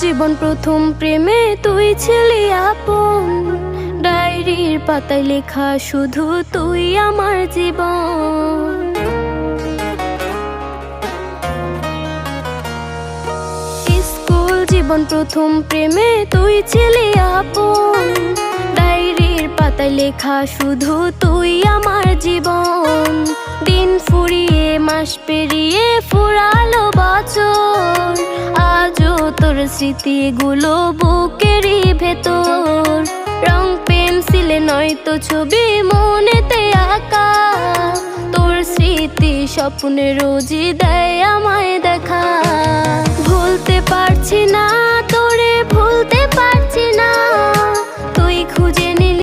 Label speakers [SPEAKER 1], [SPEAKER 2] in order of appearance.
[SPEAKER 1] জীবন প্রথম প্রেমে তুই ছিলি আপন, ডায়েরির পাতায় লেখা শুধু তুই আমার জীবন। স্কুল জীবন প্রথম প্রেমে তুই ছিলি আপন, ডায়েরির পাতায় লেখা শুধু তুই আমার জীবন। দিন ফুরিয়ে মাস পেরিয়ে ফুরালো বছর, আজও তোর স্মৃতিগুলো বুকেরই ভেতর। রং পেন্সিলে নয়তো ছবি মনেতে আঁকা, তোর স্মৃতি স্বপ্নে রোজই দেয় আমায় দেখা। ভুলতে পারছি না তোরে, ভুলতে পারছি না, তুই খুঁজে